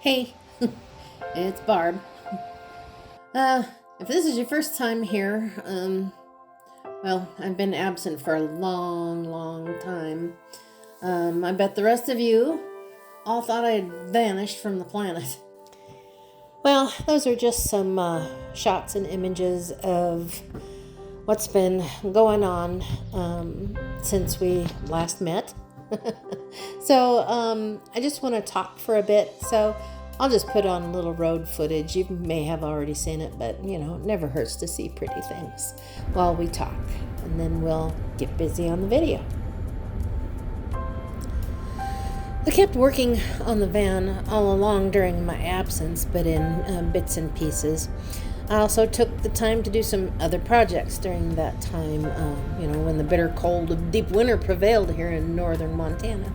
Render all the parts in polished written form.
Hey, it's Barb. If this is your first time here, well, I've been absent for a long time. I bet the rest of you all thought I had vanished from the planet. Well, those are just some shots and images of what's been going on since we last met. So I just want to talk for a bit. So I'll just put on a little road footage. You may have already seen it, but it never hurts to see pretty things while we talk. And then we'll get busy on the video. I kept working on the van all along during my absence, but in bits and pieces. I also took the time to do some other projects during that time, when the bitter cold of deep winter prevailed here in northern Montana.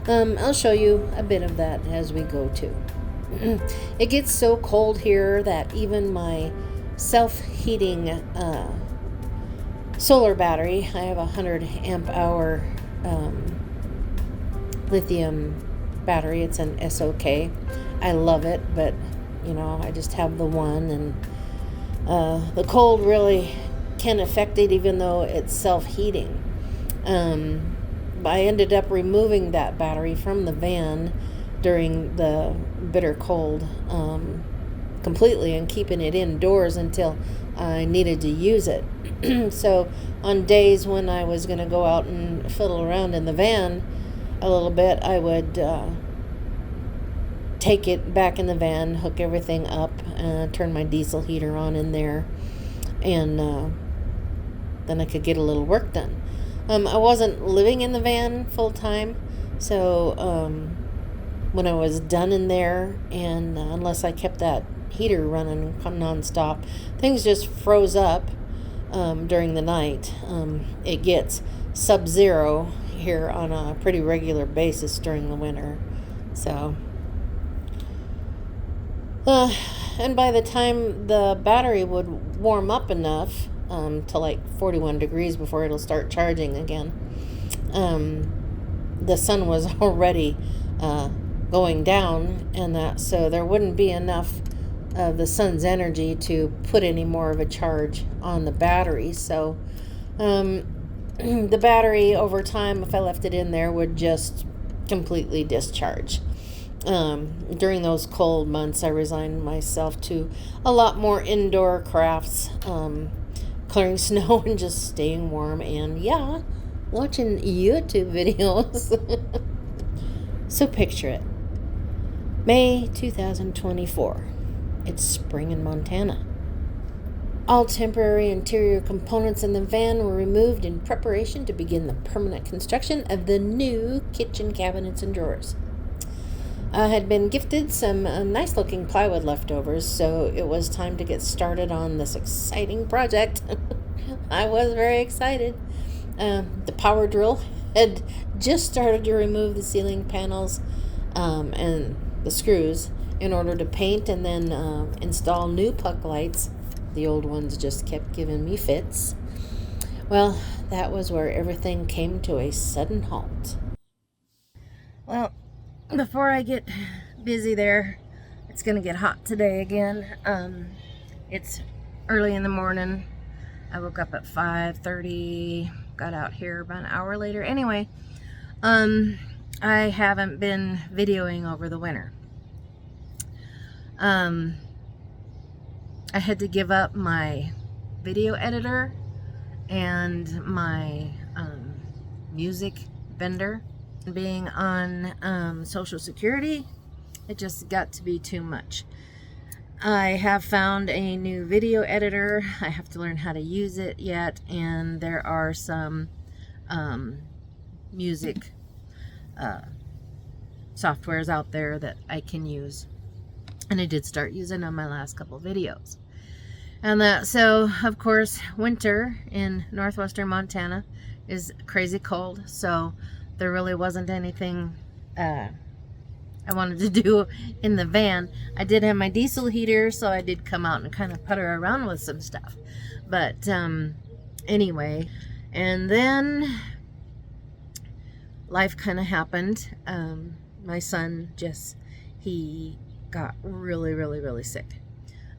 I'll show you a bit of that as we go too. It gets so cold here that even my self-heating solar battery, I have a 100 amp hour lithium battery. It's an SOK. I love it, but I just have the one, and the cold really can affect it even though it's self-heating. I ended up removing that battery from the van during the bitter cold completely and keeping it indoors until I needed to use it. So on days when I was going to go out and fiddle around in the van a little bit, I would take it back in the van, hook everything up, turn my diesel heater on in there, and then I could get a little work done. I wasn't living in the van full time, so when I was done in there, and unless I kept that heater running nonstop, things just froze up during the night. It gets sub-zero here on a pretty regular basis during the winter, so and by the time the battery would warm up enough to like 41 degrees before it'll start charging again, the sun was already going down, and that so there wouldn't be enough of the sun's energy to put any more of a charge on the battery. So the battery over time, if I left it in there, would just completely discharge. During those cold months, I resigned myself to a lot more indoor crafts, clearing snow and just staying warm, and watching YouTube videos. So picture it. May 2024. It's spring in Montana. All temporary interior components in the van were removed in preparation to begin the permanent construction of the new kitchen cabinets and drawers. I had been gifted some nice-looking plywood leftovers, so it was time to get started on this exciting project. I was very excited. The power drill had just started to remove the ceiling panels and the screws in order to paint and then install new puck lights. The old ones just kept giving me fits. Well, that was where everything came to a sudden halt. Well, before I get busy there, it's going to get hot today again. It's early in the morning. I woke up at 5:30, got out here about an hour later. Anyway, I haven't been videoing over the winter. I had to give up my video editor and my music vendor. Being on Social Security, it just got to be too much. I have found a new video editor. I have to learn how to use it yet, and there are some music softwares out there that I can use, and I did start using on my last couple videos. And so of course winter in northwestern Montana is crazy cold, so there really wasn't anything I wanted to do in the van. I did have my diesel heater, so I did come out and kind of putter around with some stuff. But anyway, and then life kind of happened. My son he got really, really, really sick.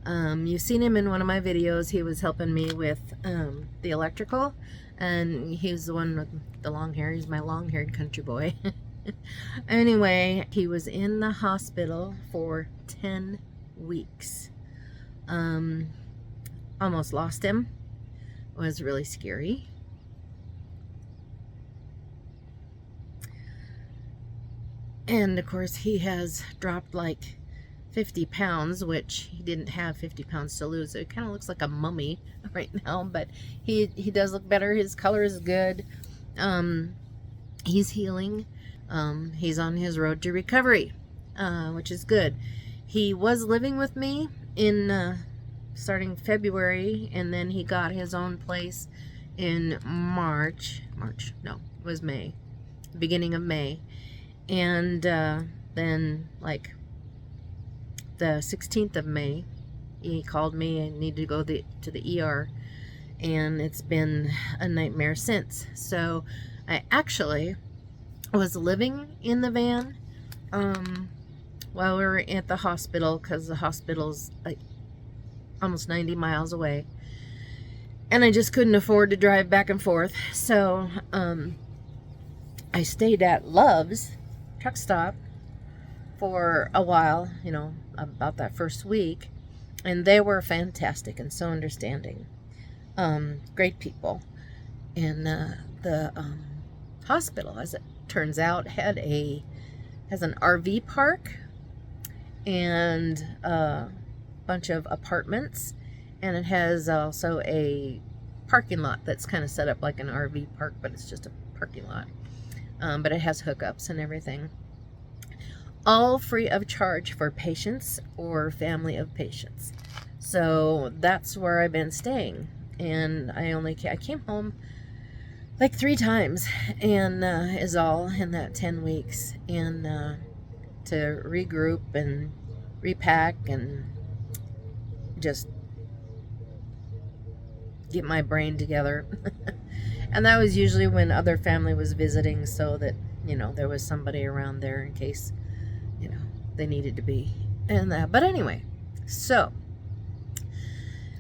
You've seen him in one of my videos. He was helping me with the electrical, and he's the one with the long hair. He's my long-haired country boy. Anyway, he was in the hospital for 10 weeks. Almost lost him. It was really scary. And of course he has dropped like 50 pounds, which he didn't have 50 pounds to lose. So he kind of looks like a mummy right now, but he does look better. His color is good. He's healing. He's on his road to recovery, which is good. He was living with me in starting February, and then he got his own place in May, beginning of May. And then like the 16th of May, he called me and needed to go to the ER, and it's been a nightmare since. So I actually was living in the van while we were at the hospital, because the hospital's like almost 90 miles away, and I just couldn't afford to drive back and forth. So I stayed at Love's truck stop for a while, you know, about that first week, and they were fantastic and so understanding. Great people. And the hospital, as it turns out, has an RV park and a bunch of apartments, and it has also a parking lot that's kind of set up like an RV park, but it's just a parking lot. But it has hookups and everything. All free of charge for patients or family of patients. So that's where I've been staying. And I came home like 3 times, and is all in that 10 weeks. And to regroup and repack and just get my brain together. And that was usually when other family was visiting, so that, you know, there was somebody around there in case, you know, they needed to be. And but anyway, so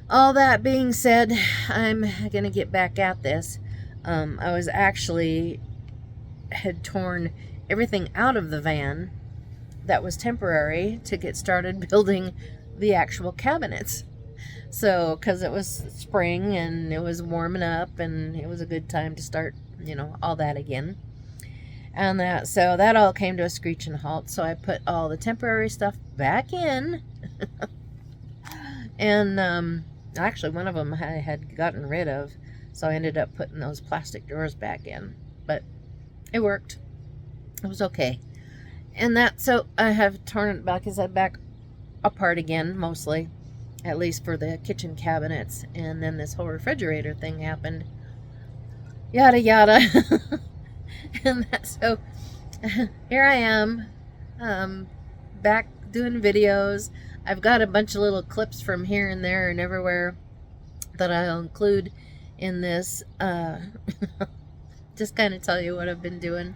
all that being said, I'm gonna get back at this. I was actually had torn everything out of the van that was temporary to get started building the actual cabinets. So, because it was spring and it was warming up, and it was a good time to start, you know, all that again. And so that all came to a screeching halt. So I put all the temporary stuff back in. And actually, one of them I had gotten rid of, so I ended up putting those plastic drawers back in. But it worked. It was okay. And so I have torn it back apart again, mostly. At least for the kitchen cabinets. And then this whole refrigerator thing happened. Yada yada. And so here I am, back doing videos. I've got a bunch of little clips from here and there and everywhere that I'll include in this. Just kind of tell you what I've been doing.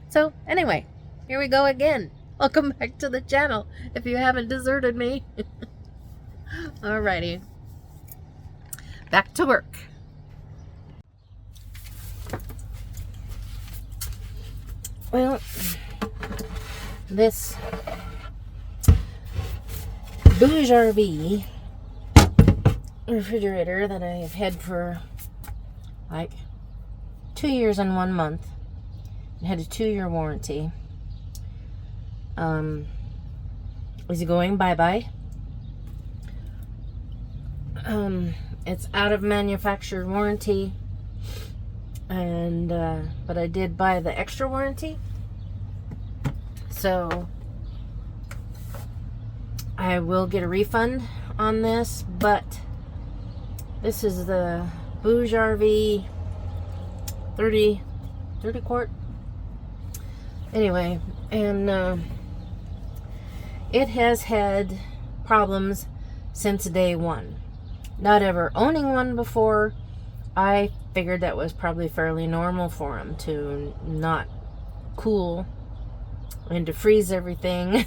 So anyway, here we go again. Welcome back to the channel if you haven't deserted me. Alrighty, back to work. Well, this Bouge RV refrigerator that I've had for like 2 years and 1 month, it had a 2-year warranty, is going bye-bye. It's out of manufacturer warranty, and but I did buy the extra warranty, so I will get a refund on this. But this is the Bouge RV 30 quart anyway, and it has had problems since day one. Not ever owning one before, I figured that was probably fairly normal for them to not cool and to freeze everything.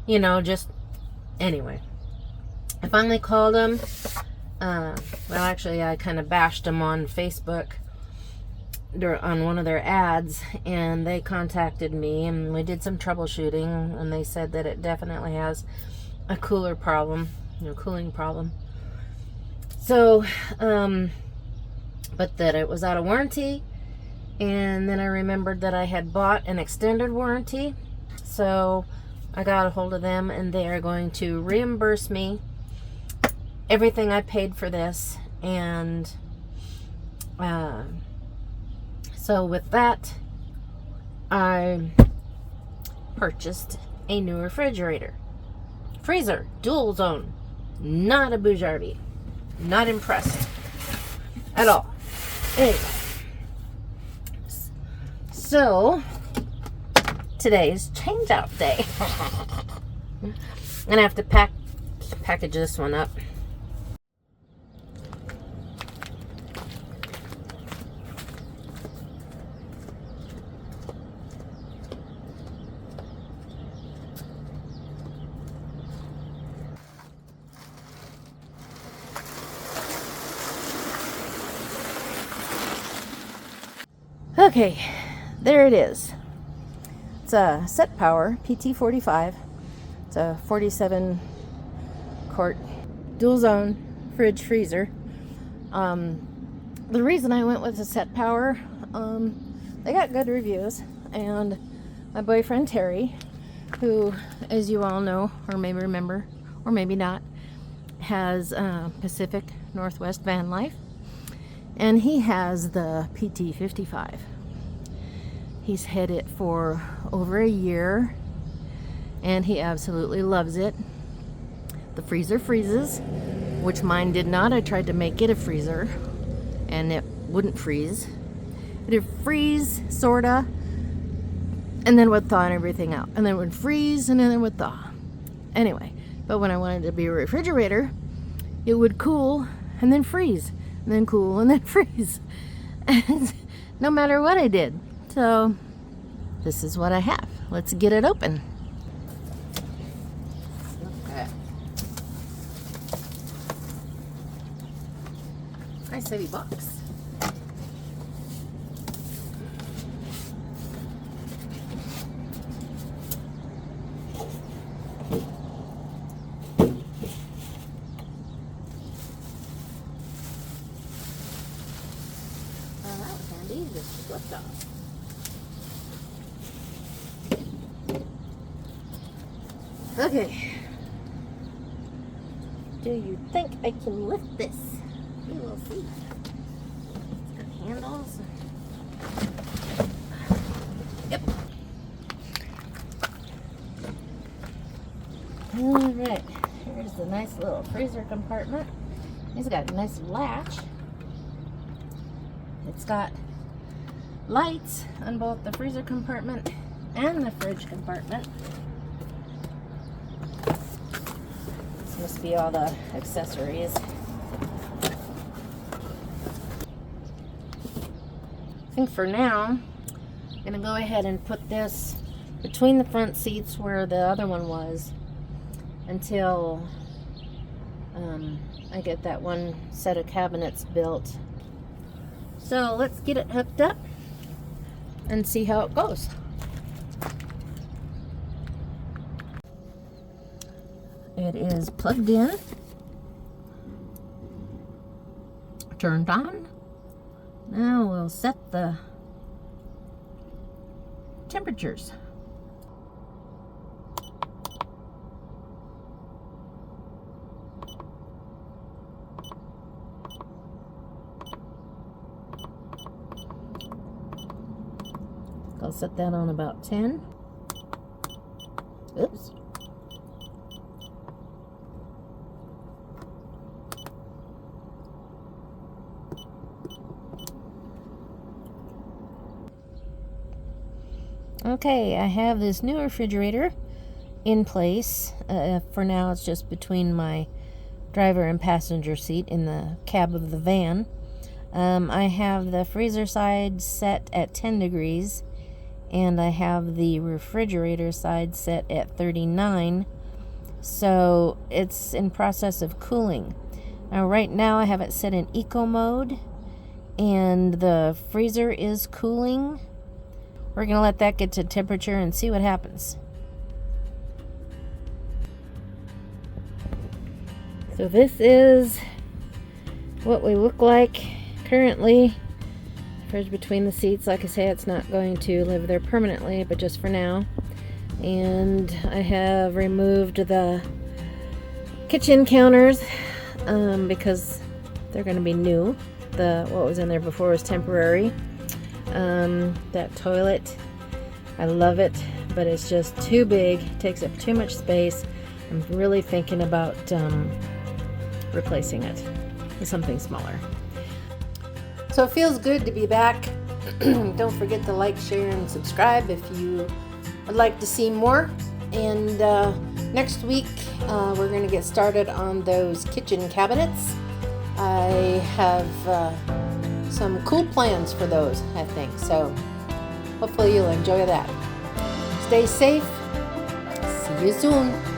just anyway. I finally called them. Well, actually, I kind of bashed them on Facebook on one of their ads, and they contacted me, and we did some troubleshooting, and they said that it definitely has a cooling problem. So, but that it was out of warranty, and then I remembered that I had bought an extended warranty, so I got a hold of them, and they are going to reimburse me everything I paid for this, and so with that, I purchased a new refrigerator. Freezer, dual zone, not a Boujardi. Not impressed at all. Anyway, so today's change out day. I'm gonna have to package this one up. Okay, there it is. It's a Setpower PT45. It's a 47 quart dual zone fridge freezer. The reason I went with the Setpower, they got good reviews, and my boyfriend Terry, who, as you all know or maybe remember or maybe not, has Pacific Northwest van life, and he has the PT55. He's had it for over a year, and he absolutely loves it. The freezer freezes, which mine did not. I tried to make it a freezer, and it wouldn't freeze. It'd freeze, sorta, and then would thaw and everything out. And then it would freeze, and then it would thaw. Anyway, but when I wanted it to be a refrigerator, it would cool, and then freeze, and then cool, and then freeze. And no matter what I did. So this is what I have. Let's get it open. Okay. Nice heavy box. Well, that was handy. Just flipped off. Okay. Do you think I can lift this? We will see. It's got handles. Yep. Alright. Here's the nice little freezer compartment. It's got a nice latch. It's got lights on both the freezer compartment and the fridge compartment. Must be all the accessories. I think for now, I'm gonna go ahead and put this between the front seats where the other one was until I get that one set of cabinets built. So let's get it hooked up and see how it goes. It is plugged in, turned on. Now we'll set the temperatures. I'll set that on about 10. Oops. Okay, I have this new refrigerator in place. For now, it's just between my driver and passenger seat in the cab of the van. I have the freezer side set at 10 degrees, and I have the refrigerator side set at 39 So it's in process of cooling. Now right now I have it set in eco mode and the freezer is cooling. We're going to let that get to temperature and see what happens. So this is what we look like currently. Fridge between the seats. Like I say, it's not going to live there permanently, but just for now. And I have removed the kitchen counters because they're going to be new. What was in there before was temporary. That toilet, I love it, but it's just too big, takes up too much space. I'm really thinking about replacing it with something smaller. So it feels good to be back. Don't forget to like, share, and subscribe if you would like to see more. And next week we're going to get started on those kitchen cabinets. I have some cool plans for those, I think. So hopefully you'll enjoy that. Stay safe. See you soon.